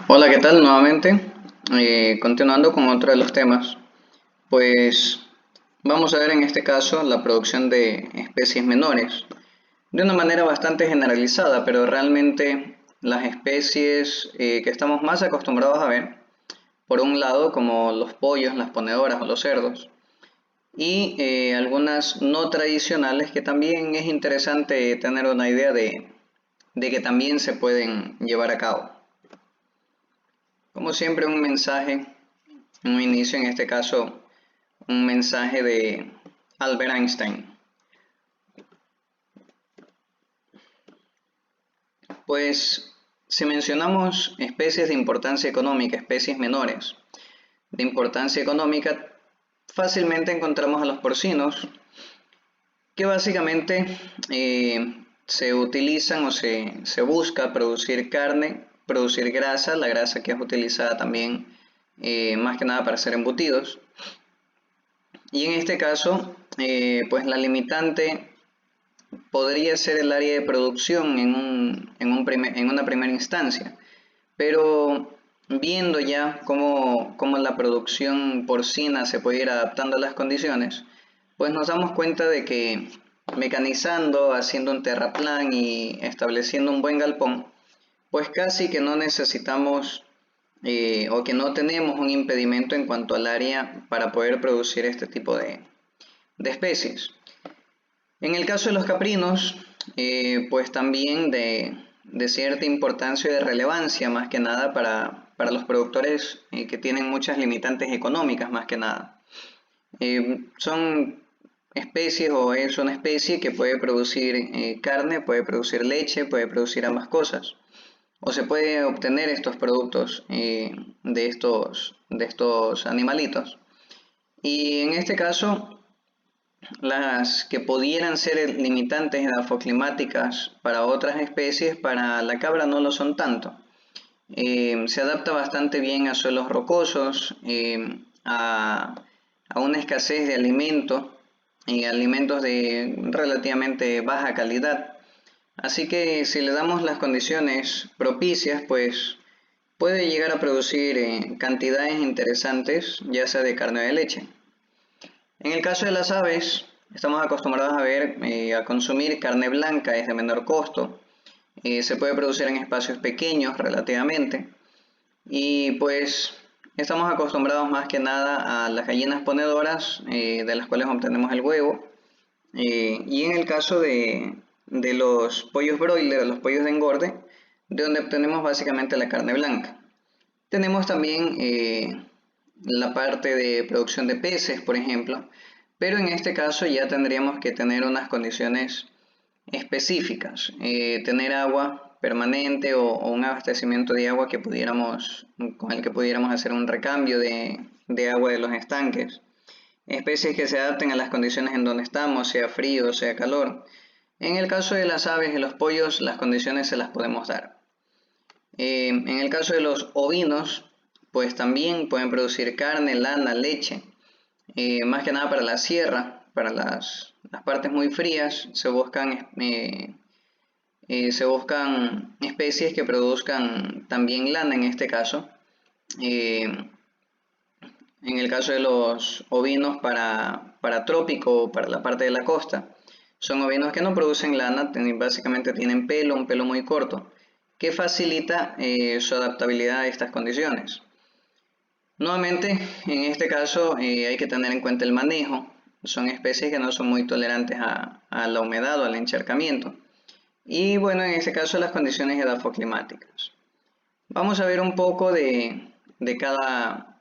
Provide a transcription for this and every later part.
Hola, ¿qué tal? Nuevamente, continuando con otro de los temas, pues vamos a ver en este caso la producción de especies menores, de una manera bastante generalizada, pero realmente las especies que estamos más acostumbrados a ver, por un lado como los pollos, las ponedoras o los cerdos, y algunas no tradicionales que también es interesante tener una idea de que también se pueden llevar a cabo. Como siempre, un mensaje, un inicio, en este caso, un mensaje de Albert Einstein. Pues, si mencionamos especies de importancia económica, especies menores de importancia económica, fácilmente encontramos a los porcinos, que básicamente se utilizan o se busca producir carne, producir grasa, la grasa que es utilizada también más que nada para hacer embutidos. Y en este caso, pues la limitante podría ser el área de producción en una primera instancia, pero viendo ya cómo la producción porcina se puede ir adaptando a las condiciones, pues nos damos cuenta de que mecanizando, haciendo un terraplán y estableciendo un buen galpón, pues casi que no necesitamos o que no tenemos un impedimento en cuanto al área para poder producir este tipo de especies. En el caso de los caprinos, pues también de cierta importancia y de relevancia, más que nada para los productores que tienen muchas limitantes económicas, más que nada. Son especies o es una especie que puede producir carne, puede producir leche, puede producir ambas cosas. O se puede obtener estos productos de estos animalitos. Y en este caso, las que pudieran ser limitantes edafoclimáticas para otras especies, para la cabra no lo son tanto. Se adapta bastante bien a suelos rocosos, a una escasez de alimentos y alimentos de relativamente baja calidad. Así que si le damos las condiciones propicias, pues puede llegar a producir cantidades interesantes, ya sea de carne o de leche. En el caso de las aves, estamos acostumbrados a consumir carne blanca, es de menor costo, se puede producir en espacios pequeños relativamente y pues estamos acostumbrados más que nada a las gallinas ponedoras de las cuales obtenemos el huevo y en el caso de los pollos broiler, los pollos de engorde, de donde obtenemos básicamente la carne blanca. Tenemos también la parte de producción de peces, por ejemplo, pero en este caso ya tendríamos que tener unas condiciones específicas, tener agua permanente o un abastecimiento de agua con el que pudiéramos hacer un recambio de agua de los estanques, especies que se adapten a las condiciones en donde estamos, sea frío, sea calor. En el caso de las aves y los pollos, las condiciones se las podemos dar. En el caso de los ovinos, pues también pueden producir carne, lana, leche. Más que nada para la sierra, para las partes muy frías, se buscan especies que produzcan también lana en este caso. Eh, en el caso de los ovinos para trópico o para la parte de la costa, son ovinos que no producen lana, básicamente tienen pelo, un pelo muy corto, que facilita su adaptabilidad a estas condiciones. Nuevamente, en este caso hay que tener en cuenta el manejo. Son especies que no son muy tolerantes a la humedad o al encharcamiento. Y bueno, en este caso las condiciones edafoclimáticas. Vamos a ver un poco de cada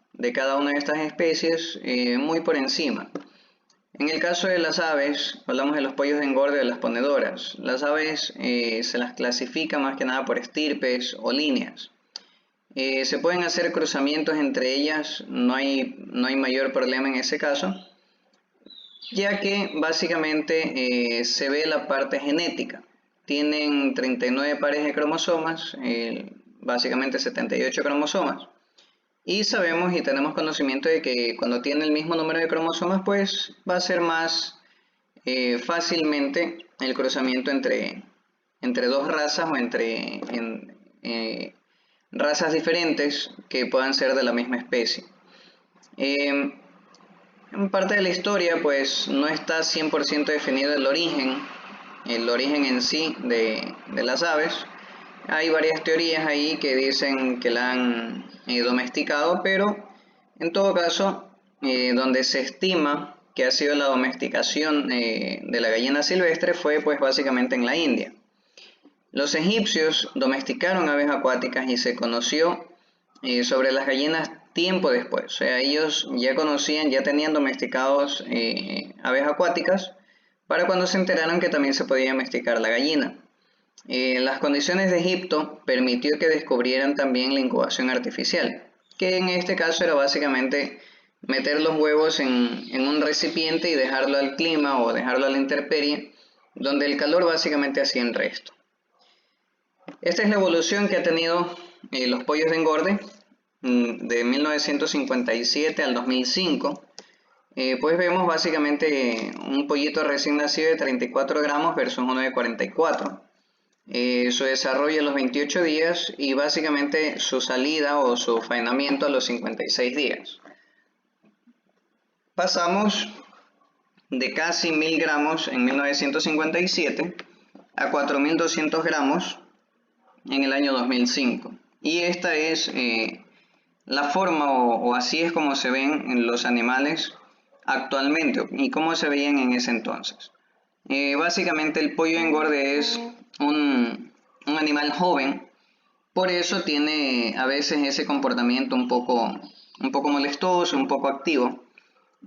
una de estas especies muy por encima. En el caso de las aves, hablamos de los pollos de engorde de las ponedoras. Las aves se las clasifica más que nada por estirpes o líneas. Se pueden hacer cruzamientos entre ellas, no hay mayor problema en ese caso, ya que básicamente se ve la parte genética. Tienen 39 pares de cromosomas, básicamente 78 cromosomas. Y sabemos y tenemos conocimiento de que cuando tiene el mismo número de cromosomas, pues va a ser más fácilmente el cruzamiento entre dos razas o razas diferentes que puedan ser de la misma especie. En parte de la historia, pues no está 100% definido el origen en sí de las aves. Hay varias teorías ahí que dicen que la han domesticado, pero en todo caso, donde se estima que ha sido la domesticación de la gallina silvestre fue pues básicamente en la India. Los egipcios domesticaron aves acuáticas y se conoció sobre las gallinas tiempo después. O sea, ellos ya conocían, ya tenían domesticados aves acuáticas para cuando se enteraron que también se podía domesticar la gallina. Las condiciones de Egipto permitió que descubrieran también la incubación artificial, que en este caso era básicamente meter los huevos en un recipiente y dejarlo al clima o dejarlo a la intemperie, donde el calor básicamente hacía el resto. Esta es la evolución que ha tenido los pollos de engorde de 1957 al 2005. Pues vemos básicamente un pollito recién nacido de 34 gramos versus uno de 44. Su desarrollo a los 28 días y básicamente su salida o su faenamiento a los 56 días. Pasamos de casi 1000 gramos en 1957 a 4200 gramos en el año 2005. Y esta es la forma o así es como se ven en los animales actualmente y cómo se veían en ese entonces. Básicamente el pollo engorde es un animal joven, por eso tiene a veces ese comportamiento un poco molestoso, un poco activo,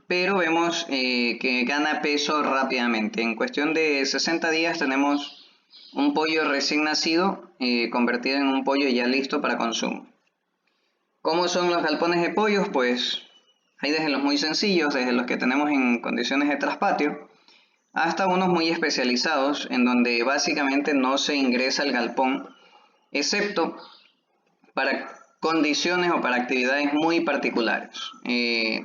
pero vemos que gana peso rápidamente. En cuestión de 60 días tenemos un pollo recién nacido convertido en un pollo ya listo para consumo. ¿Cómo son los galpones de pollos? Pues hay desde los muy sencillos, desde los que tenemos en condiciones de traspatio, hasta unos muy especializados en donde básicamente no se ingresa al galpón, excepto para condiciones o para actividades muy particulares.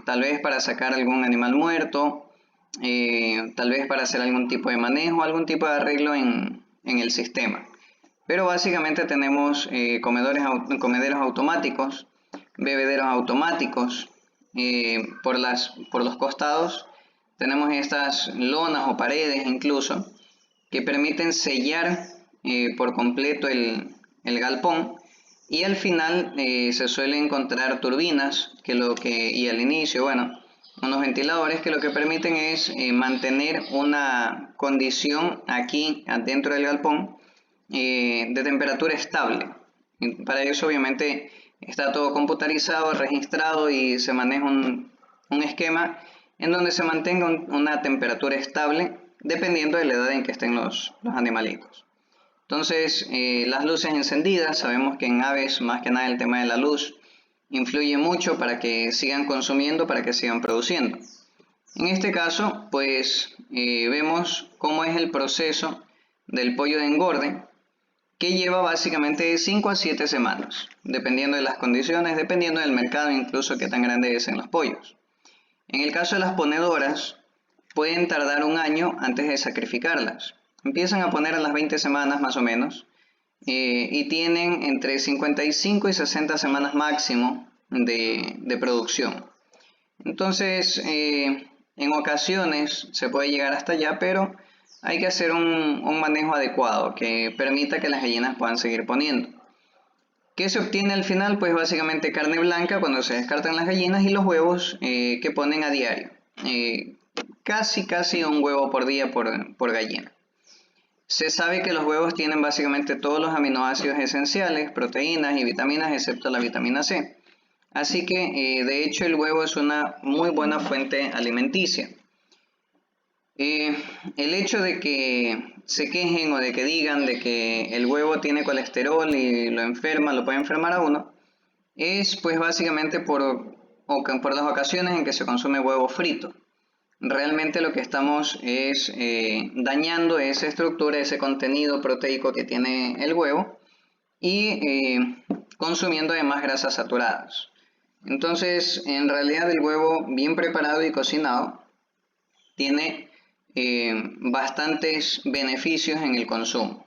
Tal vez para sacar algún animal muerto, tal vez para hacer algún tipo de manejo, algún tipo de arreglo en el sistema. Pero básicamente tenemos comederos automáticos, bebederos automáticos, por los costados tenemos estas lonas o paredes incluso que permiten sellar por completo el galpón, y al final se suelen encontrar turbinas y al inicio, bueno, unos ventiladores que lo que permiten es mantener una condición aquí dentro del galpón de temperatura estable. Y para eso obviamente está todo computarizado, registrado y se maneja un esquema en donde se mantenga una temperatura estable dependiendo de la edad en que estén los animalitos. Entonces, las luces encendidas, sabemos que en aves más que nada el tema de la luz influye mucho para que sigan consumiendo, para que sigan produciendo. En este caso, pues vemos cómo es el proceso del pollo de engorde, que lleva básicamente de 5 a 7 semanas, dependiendo de las condiciones, dependiendo del mercado, incluso qué tan grandes sean los pollos. En el caso de las ponedoras, pueden tardar un año antes de sacrificarlas. Empiezan a poner a las 20 semanas más o menos y tienen entre 55 y 60 semanas máximo de producción. Entonces, en ocasiones se puede llegar hasta allá, pero hay que hacer un manejo adecuado que permita que las gallinas puedan seguir poniendo. ¿Qué se obtiene al final? Pues básicamente carne blanca cuando se descartan las gallinas y los huevos que ponen a diario. Casi un huevo por día por gallina. Se sabe que los huevos tienen básicamente todos los aminoácidos esenciales, proteínas y vitaminas, excepto la vitamina C. Así que, de hecho, el huevo es una muy buena fuente alimenticia. El hecho de que se quejen o de que digan de que el huevo tiene colesterol y lo puede enfermar a uno, es pues básicamente por las ocasiones en que se consume huevo frito. Realmente lo que estamos es dañando esa estructura, ese contenido proteico que tiene el huevo y consumiendo además grasas saturadas. Entonces, en realidad el huevo bien preparado y cocinado tiene bastantes beneficios en el consumo.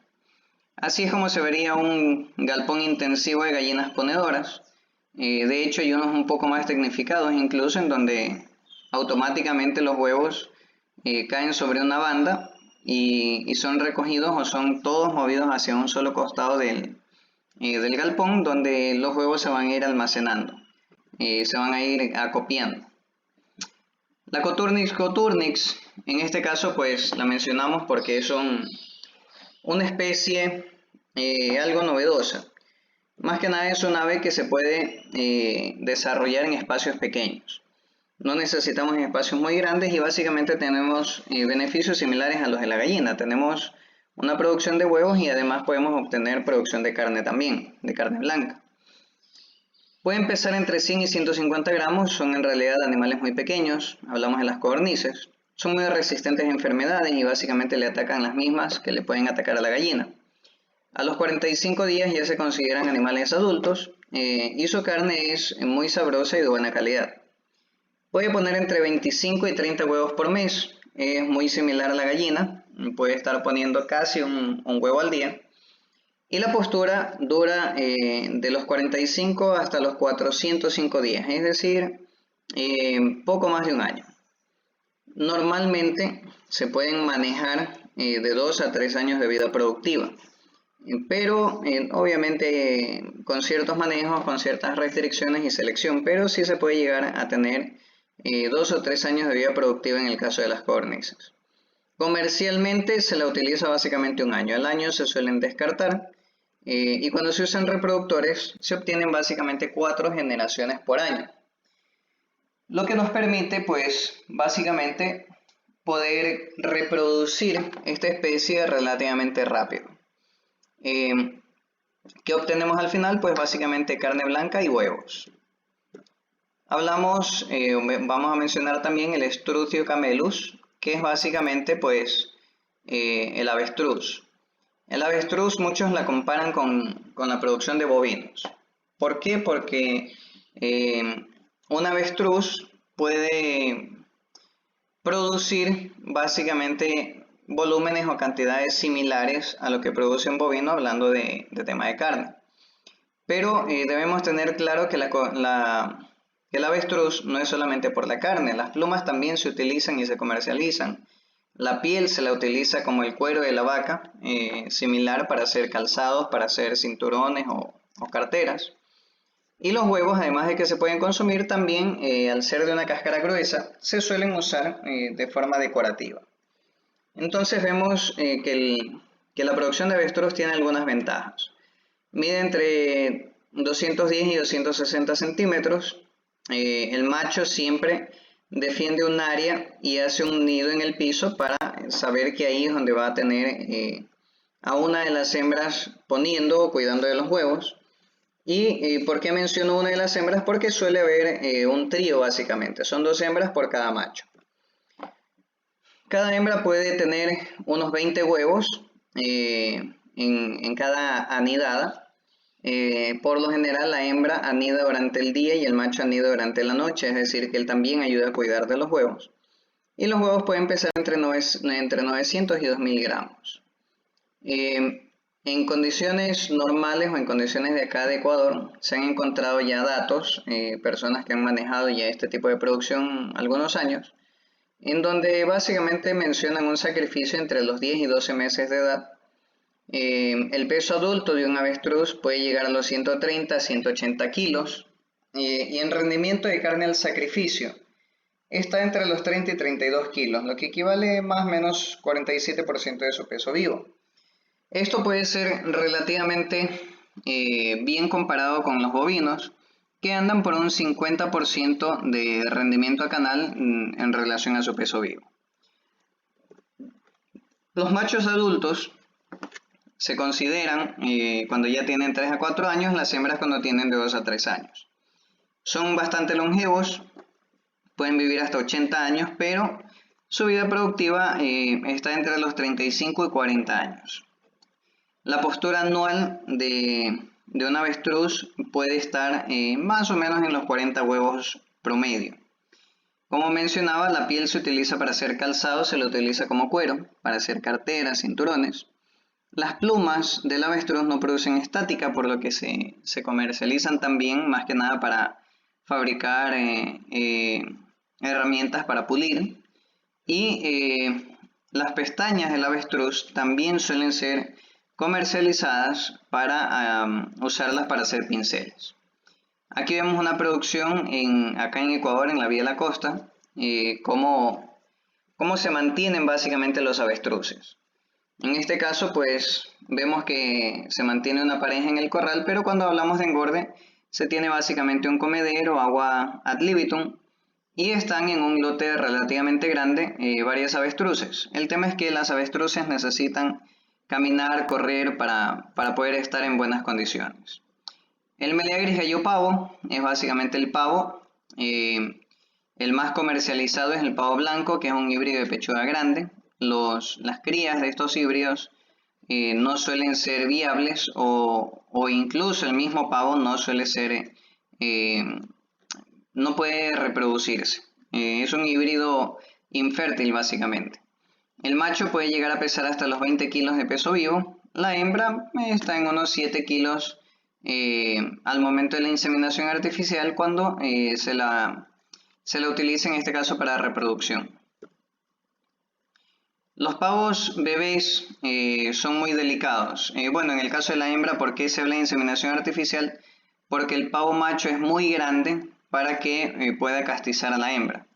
Así es como se vería un galpón intensivo de gallinas ponedoras. De hecho, hay unos un poco más tecnificados, incluso en donde automáticamente los huevos caen sobre una banda y son recogidos o son todos movidos hacia un solo costado del galpón, donde los huevos se van a ir almacenando, se van a ir acopiando. La Coturnix coturnix, en este caso pues la mencionamos porque es una especie algo novedosa. Más que nada es un ave que se puede desarrollar en espacios pequeños. No necesitamos espacios muy grandes y básicamente tenemos beneficios similares a los de la gallina. Tenemos una producción de huevos y además podemos obtener producción de carne también, de carne blanca. Pueden pesar entre 100 y 150 gramos, son en realidad animales muy pequeños, hablamos de las codornices. Son muy resistentes a enfermedades y básicamente le atacan las mismas que le pueden atacar a la gallina. A los 45 días ya se consideran animales adultos y su carne es muy sabrosa y de buena calidad. Puede poner entre 25 y 30 huevos por mes, es muy similar a la gallina, puede estar poniendo casi un huevo al día. Y la postura dura de los 45 hasta los 405 días, es decir, poco más de un año. Normalmente se pueden manejar de 2 a 3 años de vida productiva, pero obviamente con ciertos manejos, con ciertas restricciones y selección, pero sí se puede llegar a tener 2 o 3 años de vida productiva en el caso de las codornices. Comercialmente se la utiliza básicamente un año, al año se suelen descartar. Y cuando se usan reproductores se obtienen básicamente 4 generaciones por año, lo que nos permite pues básicamente poder reproducir esta especie relativamente rápido. ¿Qué obtenemos al final? Pues básicamente carne blanca y huevos. Vamos a mencionar también el Struthio camelus, que es básicamente pues el avestruz. El avestruz muchos la comparan con la producción de bovinos. ¿Por qué? Porque un avestruz puede producir básicamente volúmenes o cantidades similares a lo que produce un bovino, hablando de tema de carne. Pero debemos tener claro que el avestruz no es solamente por la carne, las plumas también se utilizan y se comercializan. La piel se la utiliza como el cuero de la vaca, similar para hacer calzados, para hacer cinturones o carteras. Y los huevos, además de que se pueden consumir, también al ser de una cáscara gruesa, se suelen usar de forma decorativa. Entonces vemos que la producción de avestruz tiene algunas ventajas. Mide entre 210 y 260 centímetros. El macho siempre defiende un área y hace un nido en el piso para saber que ahí es donde va a tener a una de las hembras poniendo o cuidando de los huevos. ¿Y por qué menciono una de las hembras? Porque suele haber un trío básicamente, son 2 hembras por cada macho. Cada hembra puede tener unos 20 huevos en cada anidada. Por lo general la hembra anida durante el día y el macho anida durante la noche, es decir que él también ayuda a cuidar de los huevos. Y los huevos pueden pesar entre 900 y 2000 gramos. En condiciones normales o en condiciones de acá de Ecuador se han encontrado ya datos, personas que han manejado ya este tipo de producción algunos años, en donde básicamente mencionan un sacrificio entre los 10 y 12 meses de edad. El peso adulto de un avestruz puede llegar a los 130 a 180 kilos y en rendimiento de carne al sacrificio está entre los 30 y 32 kilos, lo que equivale más o menos 47% de su peso vivo. Esto puede ser relativamente bien comparado con los bovinos, que andan por un 50% de rendimiento a canal en relación a su peso vivo. Los machos adultos se consideran cuando ya tienen 3 a 4 años, las hembras cuando tienen de 2 a 3 años. Son bastante longevos, pueden vivir hasta 80 años, pero su vida productiva está entre los 35 y 40 años. La postura anual de un avestruz puede estar más o menos en los 40 huevos promedio. Como mencionaba, la piel se utiliza para hacer calzado, se la utiliza como cuero, para hacer carteras, cinturones. Las plumas del avestruz no producen estática, por lo que se comercializan también más que nada para fabricar herramientas para pulir. Y las pestañas del avestruz también suelen ser comercializadas para usarlas para hacer pinceles. Aquí vemos una producción acá en Ecuador, en la Vía de la Costa, cómo se mantienen básicamente los avestruces. En este caso, pues vemos que se mantiene una pareja en el corral, pero cuando hablamos de engorde, se tiene básicamente un comedero, agua ad libitum, y están en un lote relativamente grande varias avestruces. El tema es que las avestruces necesitan caminar, correr para poder estar en buenas condiciones. El Meleagris gallo pavo es básicamente el pavo. El más comercializado es el pavo blanco, que es un híbrido de pechuga grande. Las crías de estos híbridos no suelen ser viables o incluso el mismo pavo no suele ser, no puede reproducirse. Es un híbrido infértil básicamente. El macho puede llegar a pesar hasta los 20 kilos de peso vivo. La hembra está en unos 7 kilos al momento de la inseminación artificial cuando se la utiliza en este caso para reproducción. Los pavos bebés son muy delicados. Bueno, en el caso de la hembra, ¿por qué se habla de inseminación artificial? Porque el pavo macho es muy grande para que pueda castizar a la hembra.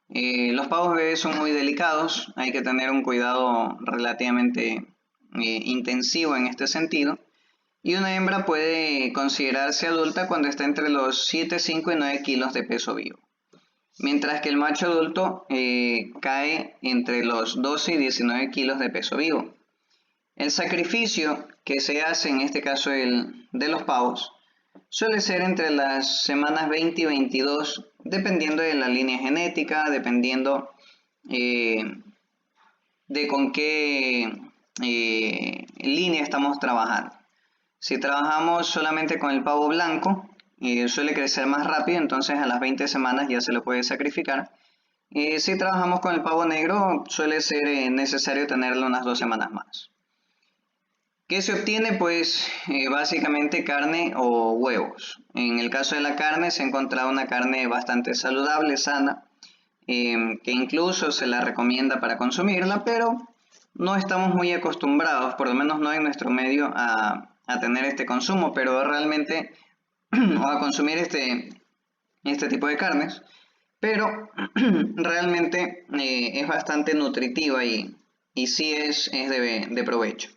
Los pavos bebés son muy delicados, hay que tener un cuidado relativamente intensivo en este sentido. Y una hembra puede considerarse adulta cuando está entre los 7, 5 y 9 kilos de peso vivo. Mientras que el macho adulto cae entre los 12 y 19 kilos de peso vivo. El sacrificio que se hace, en este caso de los pavos, suele ser entre las semanas 20 y 22, dependiendo de la línea genética, dependiendo de con qué línea estamos trabajando. Si trabajamos solamente con el pavo blanco, suele crecer más rápido, entonces a las 20 semanas ya se lo puede sacrificar. Si trabajamos con el pavo negro, suele ser necesario tenerlo unas 2 semanas más. ¿Qué se obtiene? Pues básicamente carne o huevos. En el caso de la carne se ha encontrado una carne bastante saludable, sana, que incluso se la recomienda para consumirla, pero no estamos muy acostumbrados, por lo menos no en nuestro medio, a tener este consumo, pero realmente, o a consumir este tipo de carnes, pero realmente es bastante nutritiva y sí es de provecho.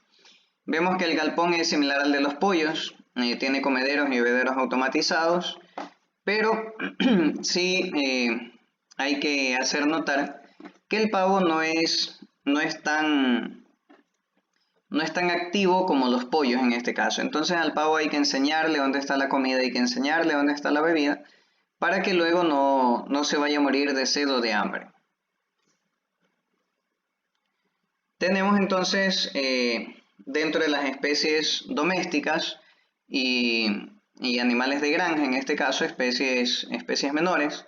Vemos que el galpón es similar al de los pollos, tiene comederos y bebederos automatizados, pero sí hay que hacer notar que el pavo no es tan activo como los pollos en este caso. Entonces al pavo hay que enseñarle dónde está la comida, hay que enseñarle dónde está la bebida, para que luego no se vaya a morir de sed o de hambre. Tenemos entonces dentro de las especies domésticas y animales de granja, en este caso especies menores,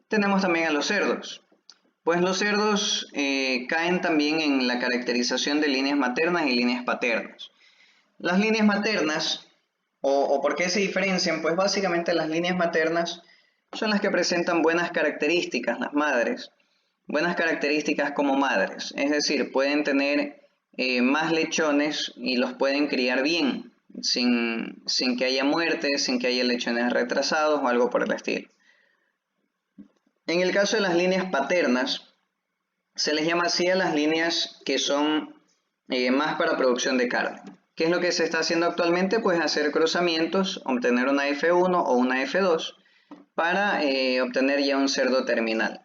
tenemos también a los cerdos. Pues los cerdos caen también en la caracterización de líneas maternas y líneas paternas. Las líneas maternas, o por qué se diferencian, pues básicamente las líneas maternas son las que presentan buenas características, las madres, buenas características como madres, es decir, pueden tener más lechones y los pueden criar bien, sin que haya muerte, sin que haya lechones retrasados o algo por el estilo. En el caso de las líneas paternas, se les llama así a las líneas que son más para producción de carne. ¿Qué es lo que se está haciendo actualmente? Pues hacer cruzamientos, obtener una F1 o una F2 para obtener ya un cerdo terminal.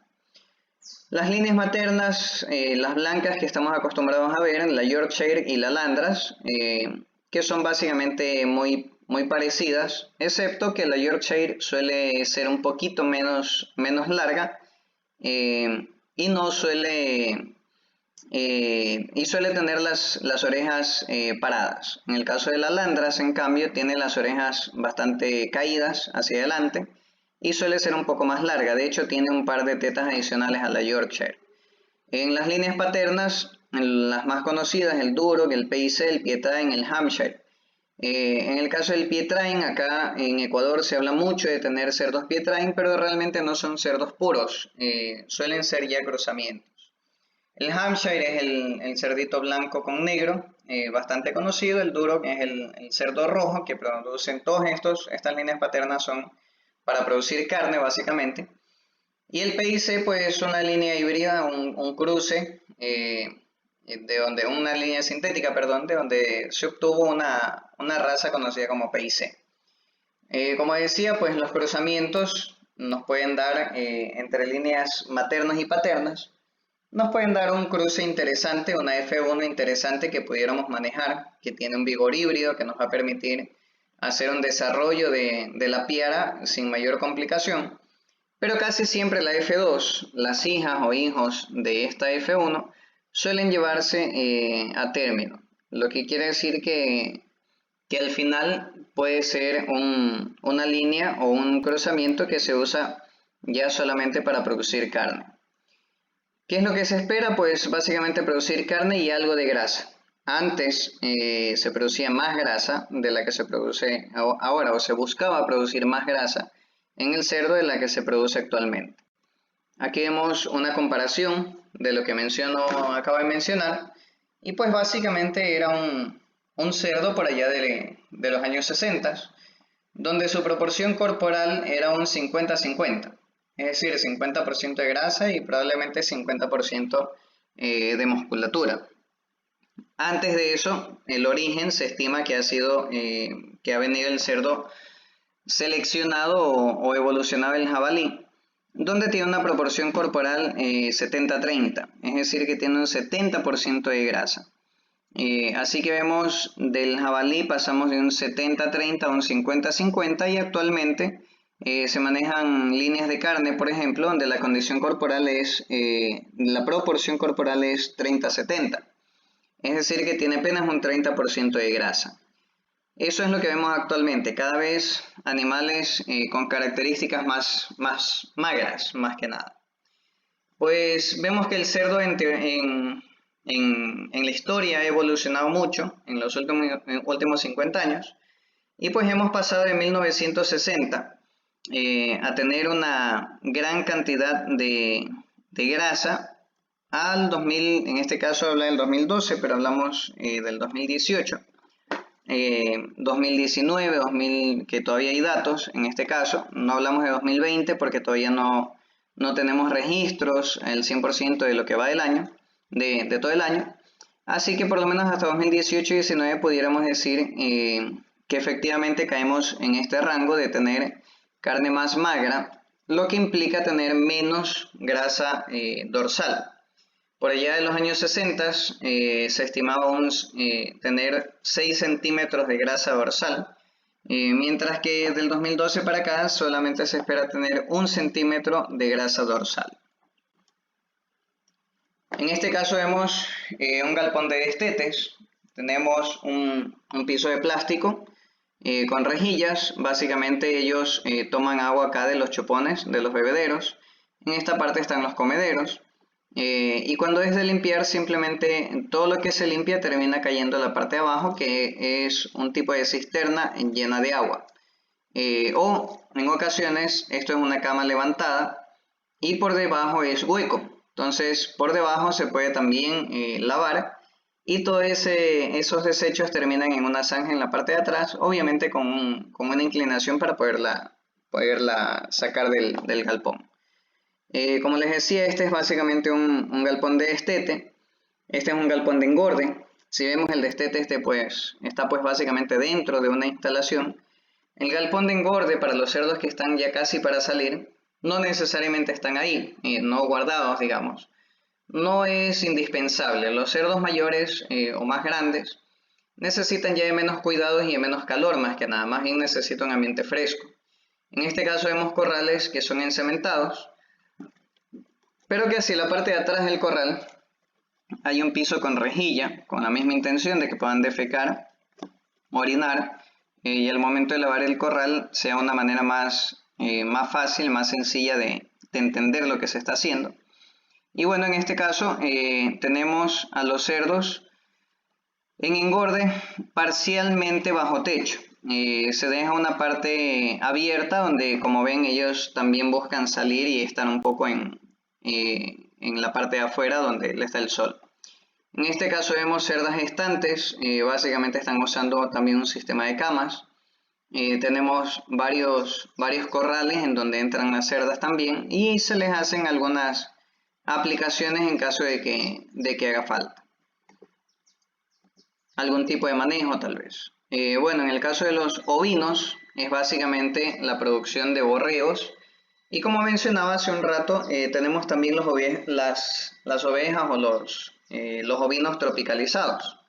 Las líneas maternas, las blancas que estamos acostumbrados a ver, la Yorkshire y la Landras, que son básicamente muy parecidas, excepto que la Yorkshire suele ser un poquito menos larga y no suele tener las orejas paradas. En el caso de la Landras, en cambio, tiene las orejas bastante caídas hacia adelante y suele ser un poco más larga. De hecho, tiene un par de tetas adicionales a la Yorkshire. En las líneas paternas Las más conocidas, el Duroc, el PIC, el Pietrain, el Hampshire. En el caso del Pietrain, acá en Ecuador se habla mucho de tener cerdos Pietrain, pero realmente no son cerdos puros, suelen ser ya cruzamientos. El Hampshire es el cerdito blanco con negro, bastante conocido. El Duroc es el cerdo rojo que producen todos estas líneas paternas son para producir carne básicamente. Y el PIC pues es una línea híbrida, un cruce, de donde una línea sintética, perdón, de donde se obtuvo una raza conocida como PIC. Como decía, pues los cruzamientos nos pueden dar entre líneas maternas y paternas, nos pueden dar un cruce interesante, una F1 interesante que pudiéramos manejar, que tiene un vigor híbrido que nos va a permitir hacer un desarrollo de la piara sin mayor complicación. Pero casi siempre la F2, las hijas o hijos de esta F1, suelen llevarse a término, lo que quiere decir que al final puede ser una línea o un cruzamiento que se usa ya solamente para producir carne. ¿Qué es lo que se espera? Pues básicamente producir carne y algo de grasa. Antes se producía más grasa de la que se produce ahora, o se buscaba producir más grasa en el cerdo de la que se produce actualmente. Aquí vemos una comparación de lo que acabo de mencionar, y pues básicamente era un cerdo por allá de los años 60, donde su proporción corporal era un 50-50, es decir, 50% de grasa y probablemente 50% de musculatura. Antes de eso, el origen se estima que ha venido el cerdo seleccionado o evolucionado el jabalí, donde tiene una proporción corporal 70-30, es decir, que tiene un 70% de grasa. Así que vemos del jabalí pasamos de un 70-30 a un 50-50 y actualmente se manejan líneas de carne, por ejemplo, donde la condición corporal la proporción corporal es 30-70, es decir, que tiene apenas un 30% de grasa. Eso es lo que vemos actualmente, cada vez animales con características más magras, más que nada. Pues vemos que el cerdo en la historia ha evolucionado mucho en los últimos 50 años, y pues hemos pasado de 1960 a tener una gran cantidad de grasa al 2000, en este caso habla del 2012, pero hablamos del 2018. 2019, 2000, que todavía hay datos, en este caso, no hablamos de 2020 porque todavía no tenemos registros el 100% de lo que va del año, de todo el año, así que por lo menos hasta 2018 y 2019 pudiéramos decir que efectivamente caemos en este rango de tener carne más magra, lo que implica tener menos grasa dorsal. Por allá de los años 60 se estimaba tener 6 centímetros de grasa dorsal, mientras que del 2012 para acá solamente se espera tener 1 centímetro de grasa dorsal. En este caso vemos un galpón de destetes, tenemos un piso de plástico con rejillas, básicamente ellos toman agua acá de los chopones, de los bebederos, en esta parte están los comederos. Y cuando es de limpiar, simplemente todo lo que se limpia termina cayendo a la parte de abajo, que es un tipo de cisterna llena de agua. O en ocasiones esto es una cama levantada y por debajo es hueco. Entonces por debajo se puede también lavar y todos esos desechos terminan en una zanja en la parte de atrás, obviamente con una inclinación para poderla sacar del galpón. Como les decía, este es básicamente un galpón de destete. Este es un galpón de engorde. Si vemos el destete, está pues básicamente dentro de una instalación. El galpón de engorde para los cerdos que están ya casi para salir, no necesariamente están ahí, no guardados, digamos. No es indispensable. Los cerdos mayores o más grandes necesitan ya de menos cuidados y de menos calor, más que nada. Más bien necesitan un ambiente fresco. En este caso vemos corrales que son encementados, pero que hacia la parte de atrás del corral hay un piso con rejilla, con la misma intención de que puedan defecar, orinar, y al momento de lavar el corral sea una manera más fácil, más sencilla de entender lo que se está haciendo. Y bueno, en este caso tenemos a los cerdos en engorde parcialmente bajo techo. Se deja una parte abierta donde, como ven, ellos también buscan salir y están un poco en la parte de afuera donde les da el sol. En este caso vemos cerdas gestantes, básicamente están usando también un sistema de camas. Tenemos varios corrales en donde entran las cerdas también y se les hacen algunas aplicaciones en caso de que haga falta. Algún tipo de manejo tal vez. Bueno, en el caso de los ovinos es básicamente la producción de borregos y como mencionaba hace un rato, tenemos también las ovejas o los ovinos tropicalizados.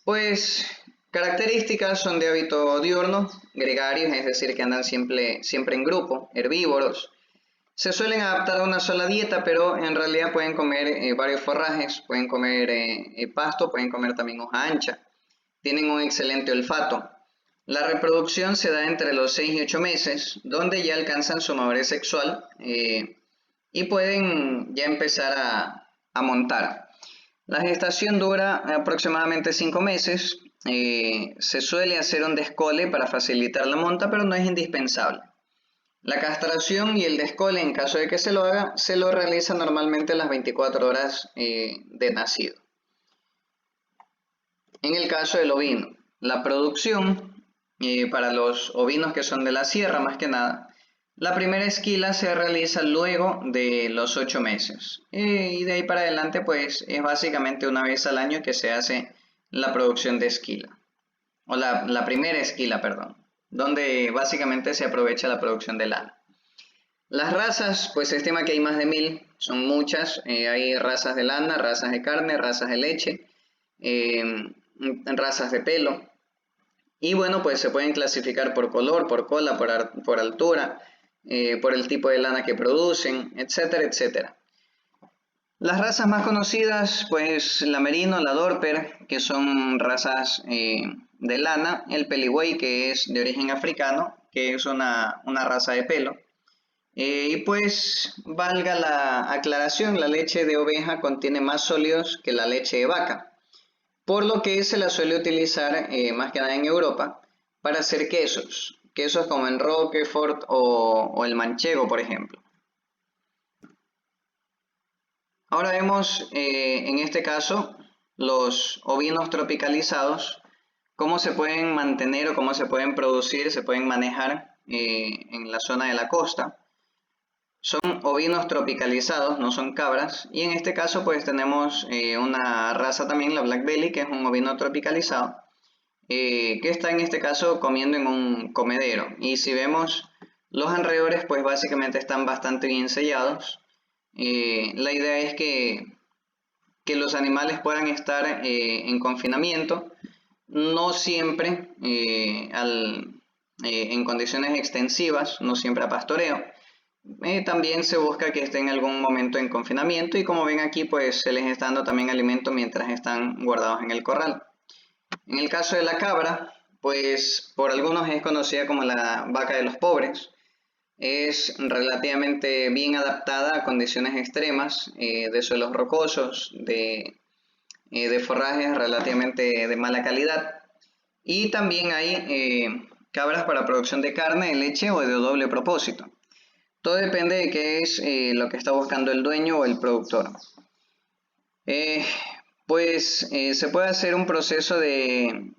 Pues características son de hábito diurno, gregarios, es decir, que andan siempre en grupo, herbívoros. Se suelen adaptar a una sola dieta, pero en realidad pueden comer varios forrajes, pueden comer pasto, pueden comer también hoja ancha. Tienen un excelente olfato. La reproducción se da entre los 6 y 8 meses, donde ya alcanzan su madurez sexual y pueden ya empezar a montar. La gestación dura aproximadamente 5 meses. Se suele hacer un descole para facilitar la monta, pero no es indispensable. La castración y el descole, en caso de que se lo haga, se lo realiza normalmente a las 24 horas de nacido. En el caso del ovino, la producción para los ovinos que son de la sierra, más que nada, la primera esquila se realiza luego de los 8 meses y de ahí para adelante pues es básicamente una vez al año que se hace la producción de esquila, o la primera esquila, perdón, donde básicamente se aprovecha la producción de lana. Las razas, pues se estima que hay más de 1000, son muchas, hay razas de lana, razas de carne, razas de leche, razas de pelo, y bueno, pues se pueden clasificar por color, por cola, por altura, por el tipo de lana que producen, etcétera, etcétera. Las razas más conocidas, pues la Merino, la Dorper, que son razas de lana, el Peligüey, que es de origen africano, que es una raza de pelo. Y pues valga la aclaración, la leche de oveja contiene más sólidos que la leche de vaca, por lo que se la suele utilizar más que nada en Europa para hacer quesos, quesos como el Roquefort o el manchego, por ejemplo. Ahora vemos en este caso los ovinos tropicalizados, cómo se pueden mantener o cómo se pueden producir, se pueden manejar en la zona de la costa. Son ovinos tropicalizados, no son cabras, y en este caso pues tenemos una raza también, la Black Belly, que es un ovino tropicalizado, que está en este caso comiendo en un comedero. Y si vemos los alrededores, pues básicamente están bastante bien sellados. La idea es que los animales puedan estar en confinamiento, no siempre en condiciones extensivas, no siempre a pastoreo. También se busca que estén en algún momento en confinamiento y como ven aquí pues se les está dando también alimento mientras están guardados en el corral. En el caso de la cabra, pues por algunos es conocida como la vaca de los pobres. Es relativamente bien adaptada a condiciones extremas de suelos rocosos, de forrajes relativamente de mala calidad. Y también hay cabras para producción de carne, de leche o de doble propósito. Todo depende de qué es lo que está buscando el dueño o el productor. Pues se puede hacer un proceso de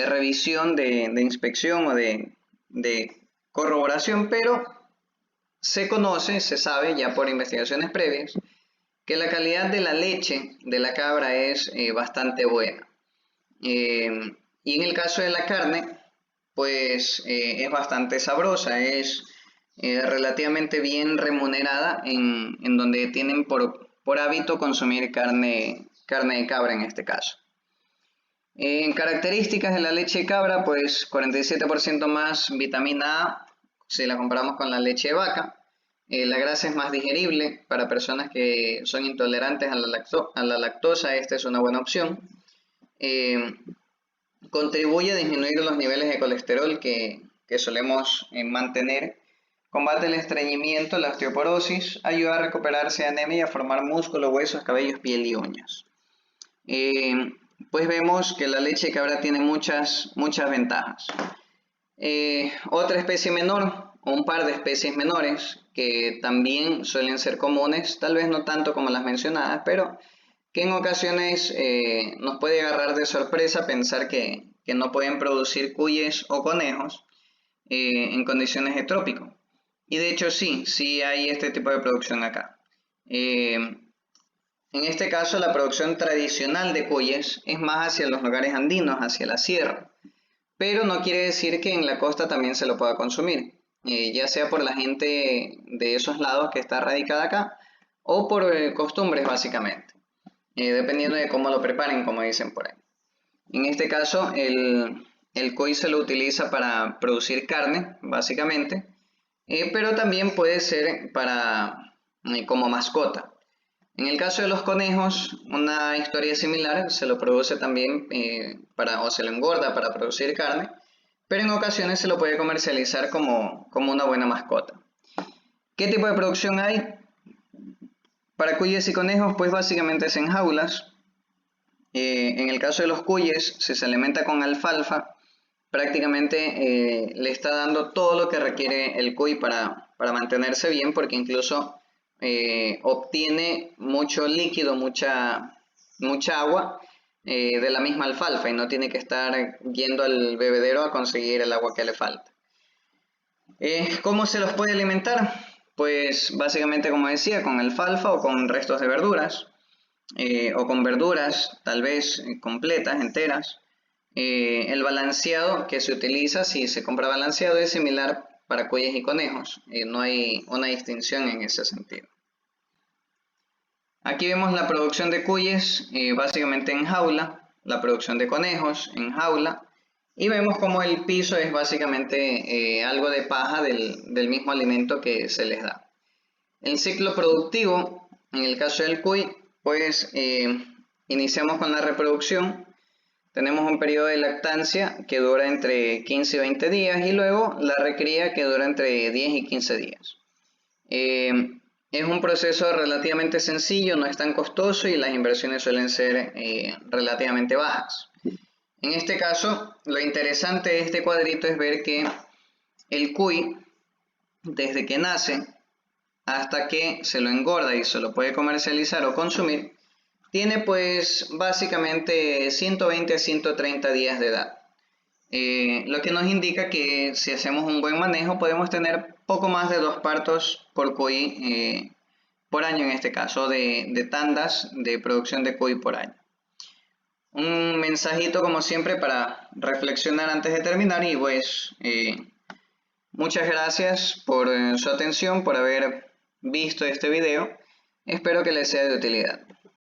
revisión, de inspección o de corroboración, pero se conoce, se sabe ya por investigaciones previas, que la calidad de la leche de la cabra es bastante buena. Y en el caso de la carne, pues es bastante sabrosa, es relativamente bien remunerada en donde tienen por hábito consumir carne de cabra en este caso. En características de la leche de cabra, pues 47% más vitamina A si la comparamos con la leche de vaca. La grasa es más digerible para personas que son intolerantes a la lactosa, esta es una buena opción. Contribuye a disminuir los niveles de colesterol que solemos mantener combate el estreñimiento, la osteoporosis, ayuda a recuperarse de anemia y a formar músculo, huesos, cabellos, piel y uñas. Pues vemos que la leche de cabra tiene muchas ventajas. Otra especie menor, o un par de especies menores, que también suelen ser comunes, tal vez no tanto como las mencionadas, pero que en ocasiones nos puede agarrar de sorpresa pensar que no pueden producir cuyes o conejos en condiciones de trópico. Y de hecho sí hay este tipo de producción acá. En este caso la producción tradicional de cuyes es más hacia los lugares andinos, hacia la sierra, pero no quiere decir que en la costa también se lo pueda consumir, ya sea por la gente de esos lados que está radicada acá o por costumbres básicamente, dependiendo de cómo lo preparen, como dicen por ahí. En este caso el cuy se lo utiliza para producir carne básicamente, pero también puede ser para como mascota. En el caso de los conejos, una historia similar, se lo produce también o se lo engorda para producir carne, pero en ocasiones se lo puede comercializar como una buena mascota. ¿Qué tipo de producción hay? Para cuyes y conejos, pues básicamente es en jaulas. En el caso de los cuyes, si se alimenta con alfalfa, prácticamente le está dando todo lo que requiere el cuy para mantenerse bien, porque incluso obtiene mucho líquido, mucha agua de la misma alfalfa y no tiene que estar yendo al bebedero a conseguir el agua que le falta. ¿Cómo se los puede alimentar? Pues básicamente, como decía, con alfalfa o con restos de verduras, o con verduras tal vez completas, enteras. El balanceado que se utiliza, si se compra balanceado, es similar para cuyes y conejos. No hay una distinción en ese sentido. Aquí vemos la producción de cuyes básicamente en jaula, la producción de conejos en jaula, y vemos como el piso es básicamente algo de paja del mismo alimento que se les da. El ciclo productivo, en el caso del cuy, pues iniciamos con la reproducción. Tenemos un periodo de lactancia que dura entre 15 y 20 días y luego la recría que dura entre 10 y 15 días. Es un proceso relativamente sencillo, no es tan costoso y las inversiones suelen ser relativamente bajas. En este caso, lo interesante de este cuadrito es ver que el cuy, desde que nace hasta que se lo engorda y se lo puede comercializar o consumir, tiene pues básicamente 120 a 130 días de edad. Lo que nos indica que si hacemos un buen manejo podemos tener poco más de 2 partos por cuy por año, en este caso de tandas de producción de cuy por año. Un mensajito como siempre para reflexionar antes de terminar y pues muchas gracias por su atención, por haber visto este video. Espero que les sea de utilidad.